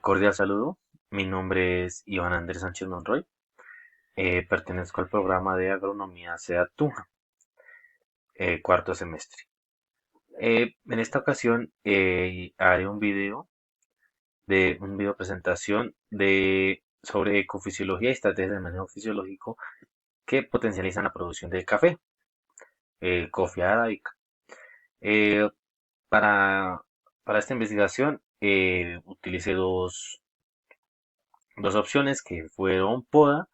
Cordial saludo, mi nombre es Iván Andrés Sánchez Monroy, pertenezco al programa de agronomía SEA Tunja, cuarto semestre. En esta ocasión haré un video presentación sobre ecofisiología y estrategias de manejo fisiológico que potencializan la producción del café, Coffee Arabica. Eh, para, para esta investigación utilicé dos opciones que fueron poda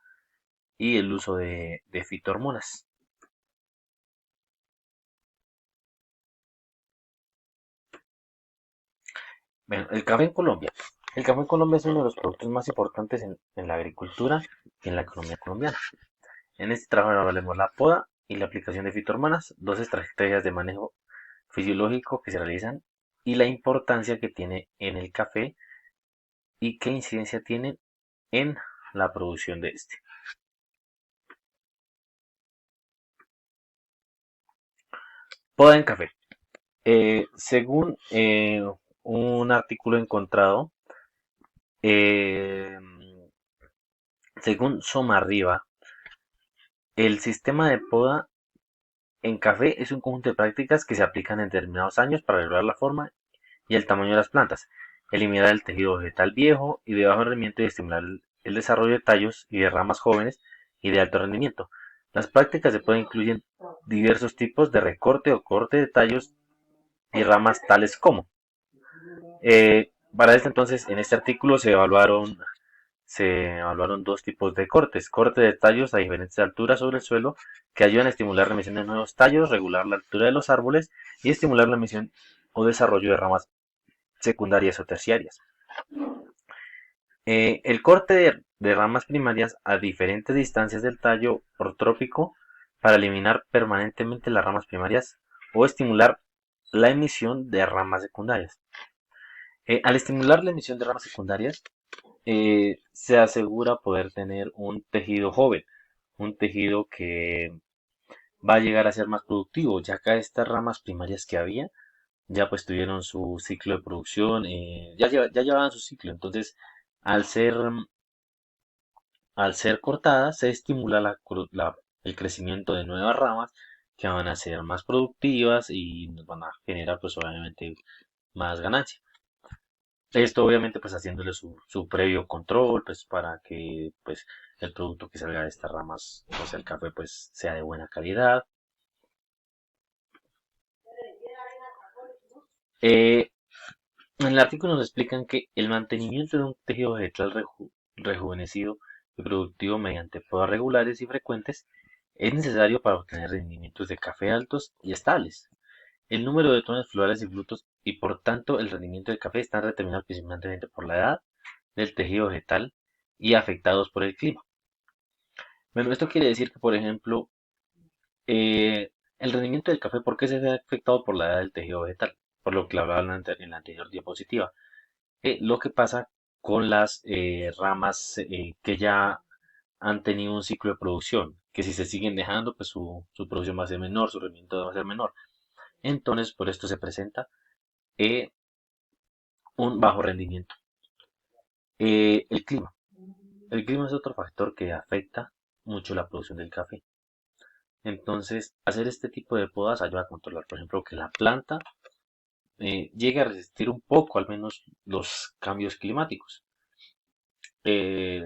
y el uso de fitohormonas. Bueno, el café en Colombia. El café en Colombia es uno de los productos más importantes en la agricultura y en la economía colombiana. En este trabajo hablaremos la poda y la aplicación de fitohormonas, dos estrategias de manejo fisiológico que se realizan y la importancia que tiene en el café y qué incidencia tiene en la producción de este. Poda en café. Según un artículo encontrado, eh, según Somarriba, el sistema de poda en café es un conjunto de prácticas que se aplican en determinados años para regular la forma y el tamaño de las plantas, eliminar el tejido vegetal viejo y de bajo rendimiento y estimular el desarrollo de tallos y de ramas jóvenes y de alto rendimiento. Las prácticas de poda incluyen diversos tipos de recorte o corte de tallos y ramas tales como para este entonces, en este artículo se evaluaron dos tipos de cortes: corte de tallos a diferentes alturas sobre el suelo que ayudan a estimular la emisión de nuevos tallos, regular la altura de los árboles y estimular la emisión o desarrollo de ramas secundarias o terciarias. El corte de ramas primarias a diferentes distancias del tallo ortrópico para eliminar permanentemente las ramas primarias o estimular la emisión de ramas secundarias. Al estimular la emisión de ramas secundarias, se asegura poder tener un tejido joven, un tejido que va a llegar a ser más productivo, ya que estas ramas primarias que había ya pues tuvieron su ciclo de producción, ya llevaban su ciclo. Entonces al ser, al ser cortadas se estimula el crecimiento de nuevas ramas que van a ser más productivas y nos van a generar pues obviamente más ganancia. Esto obviamente pues haciéndole su previo control pues para que pues el producto que salga de estas ramas, o sea el café pues sea de buena calidad. Eh, en el artículo nos explican que el mantenimiento de un tejido vegetal rejuvenecido y productivo mediante podas regulares y frecuentes es necesario para obtener rendimientos de café altos y estables. El número de tonos florales y frutos y por tanto el rendimiento del café están determinados principalmente por la edad del tejido vegetal y afectados por el clima. Bueno, esto quiere decir que, por ejemplo, el rendimiento del café, ¿por qué se ve afectado por la edad del tejido vegetal? Por lo que hablaba en la anterior diapositiva. Lo que pasa con las ramas que ya han tenido un ciclo de producción, que si se siguen dejando, pues su producción va a ser menor, su rendimiento va a ser menor. Entonces, por esto se presenta eh, un bajo rendimiento. El clima. El clima es otro factor que afecta mucho la producción del café. Entonces, hacer este tipo de podas ayuda a controlar, por ejemplo, que la planta llegue a resistir un poco, al menos, los cambios climáticos. Eh,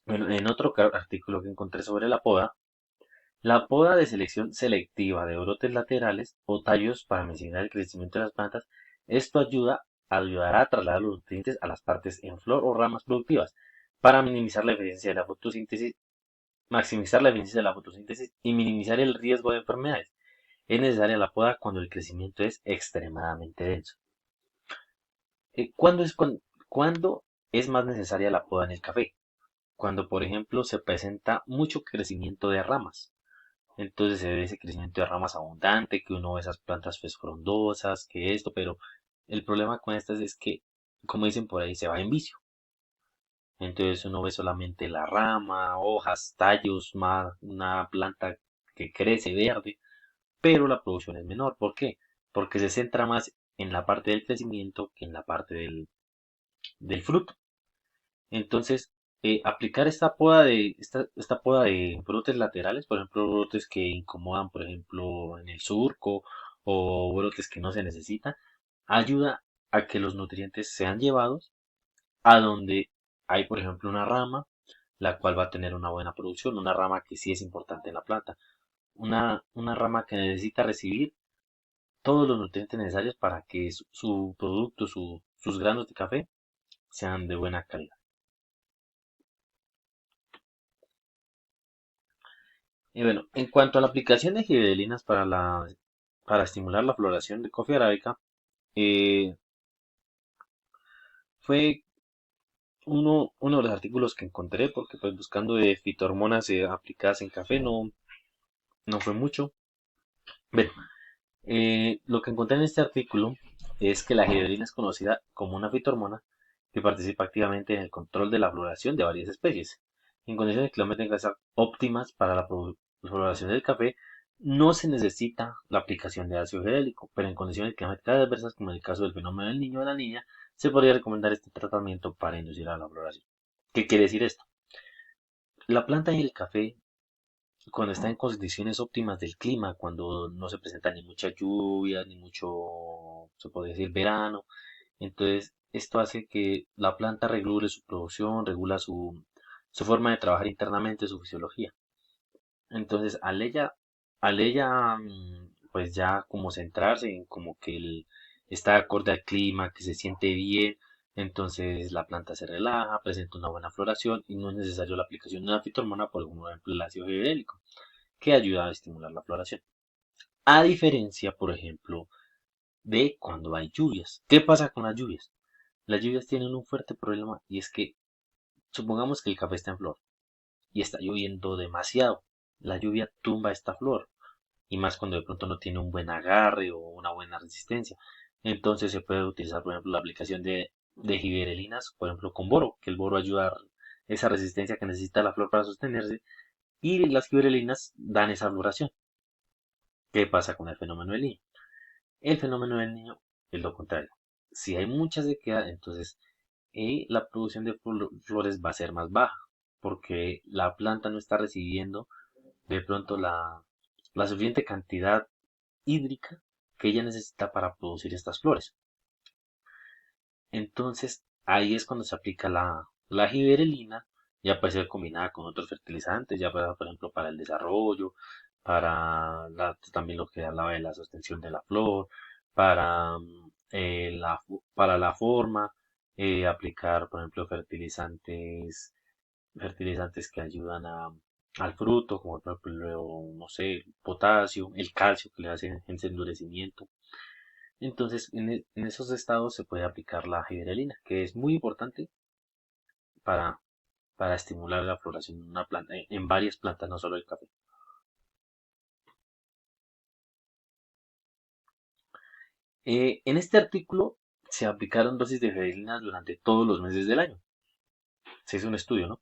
bueno, en otro artículo que encontré sobre la poda de selección selectiva de brotes laterales o tallos para mejorar el crecimiento de las plantas, esto ayudará a trasladar los nutrientes a las partes en flor o ramas productivas para minimizar la eficiencia de la fotosíntesis, maximizar la eficiencia de la fotosíntesis y minimizar el riesgo de enfermedades. Es necesaria la poda cuando el crecimiento es extremadamente denso. ¿Cuándo es más necesaria la poda en el café? Cuando, por ejemplo, se presenta mucho crecimiento de ramas. Entonces se ve ese crecimiento de ramas abundante, que uno ve esas plantas pues frondosas, que esto, pero el problema con estas es que, como dicen por ahí, se va en vicio. Entonces uno ve solamente la rama, hojas, tallos, una planta que crece verde, pero la producción es menor. ¿Por qué? Porque se centra más en la parte del crecimiento que en la parte del fruto. Entonces, aplicar esta poda de brotes laterales, por ejemplo, brotes que incomodan, por ejemplo, en el surco o brotes que no se necesitan, ayuda a que los nutrientes sean llevados a donde hay, por ejemplo, una rama, la cual va a tener una buena producción, una rama que sí es importante en la planta, una rama que necesita recibir todos los nutrientes necesarios para que su producto, sus granos de café sean de buena calidad. Y bueno, en cuanto a la aplicación de gibberelinas para estimular la floración de coffea arábica, eh, fue uno de los artículos que encontré, porque pues buscando de fitohormonas aplicadas en café no fue mucho. Bueno, lo que encontré en este artículo es que la gibberelina es conocida como una fitohormona que participa activamente en el control de la floración de varias especies. En condiciones climáticas óptimas para la floración del café, no se necesita la aplicación de ácido gibberélico, pero en condiciones climáticas adversas, como en el caso del fenómeno del niño o de la niña, se podría recomendar este tratamiento para inducir a la floración. ¿Qué quiere decir esto? La planta y el café, cuando está en condiciones óptimas del clima, cuando no se presenta ni mucha lluvia, ni mucho, se puede decir, verano, entonces esto hace que la planta regule su producción, regula su forma de trabajar internamente, su fisiología. Entonces, pues ya como centrarse en como que está acorde al clima, que se siente bien, entonces la planta se relaja, presenta una buena floración y no es necesario la aplicación de una fitohormona, por ejemplo el ácido gibberélico, que ayuda a estimular la floración. A diferencia, por ejemplo, de cuando hay lluvias. ¿Qué pasa con las lluvias? Las lluvias tienen un fuerte problema y es que supongamos que el café está en flor y está lloviendo demasiado. La lluvia tumba esta flor y más cuando de pronto no tiene un buen agarre o una buena resistencia. Entonces se puede utilizar, por ejemplo, la aplicación de gibberelinas, por ejemplo, con boro, que el boro ayuda a esa resistencia que necesita la flor para sostenerse y las gibberelinas dan esa floración. ¿Qué pasa con el fenómeno del niño? El fenómeno del niño es lo contrario. Si hay mucha sequedad, entonces la producción de flores va a ser más baja, porque la planta no está recibiendo de pronto la suficiente cantidad hídrica que ella necesita para producir estas flores. Entonces, ahí es cuando se aplica la gibberelina, ya puede ser combinada con otros fertilizantes, ya para, por ejemplo, para el desarrollo, también lo que hablaba de la sostención de la flor, para, para la forma, aplicar, por ejemplo, fertilizantes que ayudan al fruto, como por ejemplo, no sé, potasio, el calcio que le hace ese endurecimiento. Entonces, en esos estados se puede aplicar la gibberelina, que es muy importante para, para estimular la floración en una planta, en varias plantas, no solo el café. En este artículo se aplicaron dosis de gibberelina durante todos los meses del año. Se hizo un estudio, ¿no?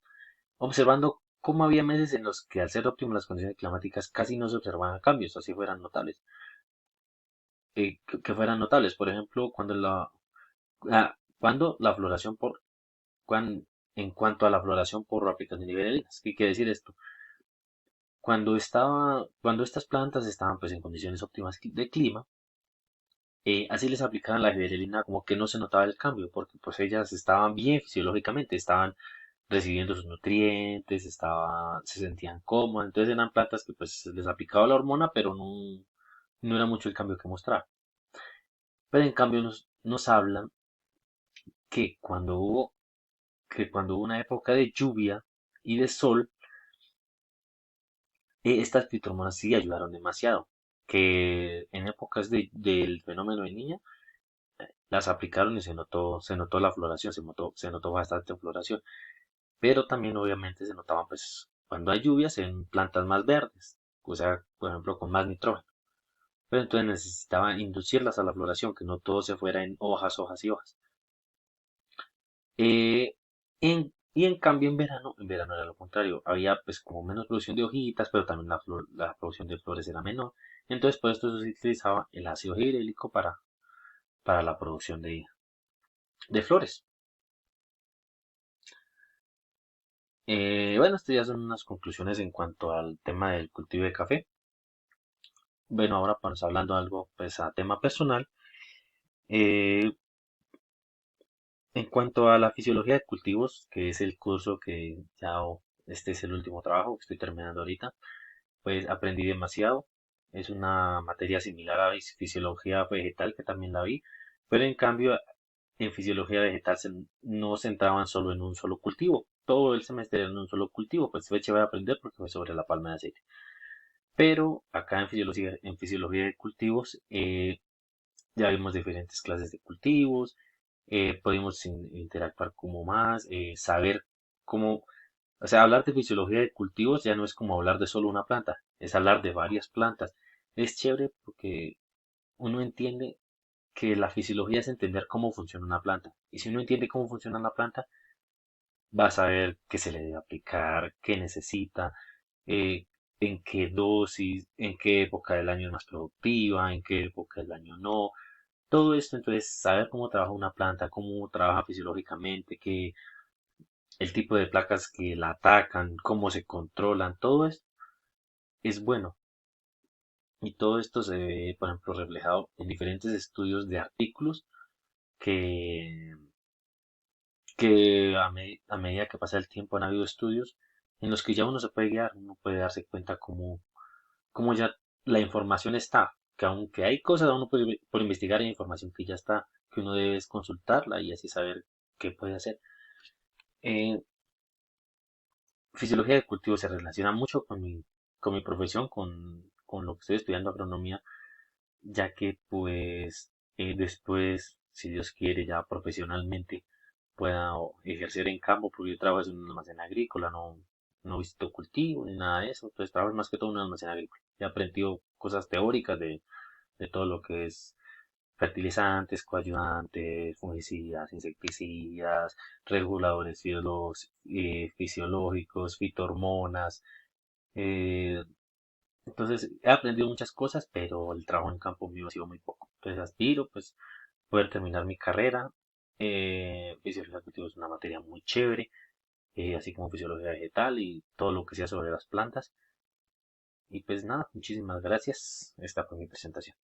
Observando cómo había meses en los que al ser óptimas las condiciones climáticas casi no se observaban cambios, así fueran notables. Que fueran notables, por ejemplo, cuando la floración cuan- en cuanto a la floración por aplicación de gibberelinas. ¿Qué quiere decir esto? Cuando estas plantas estaban pues en condiciones óptimas de clima, así les aplicaban la gibberelina como que no se notaba el cambio, porque pues ellas estaban bien fisiológicamente, estaban recibiendo sus nutrientes, se sentían cómodas, entonces eran plantas que pues se les aplicaba la hormona, pero no era mucho el cambio que mostraba. Pero en cambio nos hablan que cuando hubo una época de lluvia y de sol, estas fitohormonas sí ayudaron demasiado, que en épocas del fenómeno de niña las aplicaron y se notó la floración, se notó bastante floración, pero también obviamente se notaban pues cuando hay lluvias en plantas más verdes, o sea, por ejemplo con más nitrógeno, pero entonces necesitaban inducirlas a la floración, que no todo se fuera en hojas, hojas y hojas. Eh, en Y en verano era lo contrario, había pues como menos producción de hojitas, pero también la producción de flores era menor. Entonces por esto se utilizaba el ácido gibrélico para la producción de flores. Bueno, estas ya son unas conclusiones en cuanto al tema del cultivo de café. Bueno, ahora pues hablando algo pues a tema personal. eh, en cuanto a la fisiología de cultivos, que es el curso que ya este es el último trabajo que estoy terminando ahorita, pues aprendí demasiado. Es una materia similar a fisiología vegetal que también la vi, pero en cambio en fisiología vegetal no se centraban solo en un solo cultivo. Todo el semestre era en un solo cultivo, pues fue chévere aprender porque fue sobre la palma de aceite. Pero acá en fisiología de cultivos ya vimos diferentes clases de cultivos, podemos interactuar como más, saber cómo, o sea, hablar de fisiología de cultivos ya no es como hablar de solo una planta, es hablar de varias plantas. Es chévere porque uno entiende que la fisiología es entender cómo funciona una planta. Y si uno entiende cómo funciona una planta, va a saber qué se le debe aplicar, qué necesita, eh, en qué dosis, en qué época del año es más productiva, en qué época del año no. Todo esto, entonces, saber cómo trabaja una planta, cómo trabaja fisiológicamente, qué, el tipo de placas que la atacan, cómo se controlan, todo esto es bueno. Y todo esto se ve, por ejemplo, reflejado en diferentes estudios de artículos que, a medida que pasa el tiempo han habido estudios en los que ya uno se puede guiar, uno puede darse cuenta cómo ya la información está, que aunque hay cosas aún por investigar, hay información que ya está, que uno debe consultarla y así saber qué puede hacer. Eh, Fisiología de cultivo se relaciona mucho con mi profesión, con lo que estoy estudiando agronomía, ya que pues después, si Dios quiere, ya profesionalmente pueda ejercer en campo, porque yo trabajo en un almacén agrícola, no visito cultivo ni nada de eso, entonces trabajo más que todo en un almacén agrícola. He aprendido cosas teóricas de todo lo que es fertilizantes, coayudantes, fungicidas, insecticidas, reguladores fisiológicos, fitohormonas. eh, entonces he aprendido muchas cosas, pero el trabajo en campo mío ha sido muy poco. Entonces aspiro pues poder terminar mi carrera. Fisiología cultivo es una materia muy chévere, así como fisiología vegetal y todo lo que sea sobre las plantas. Y pues nada, muchísimas gracias. Esta fue mi presentación.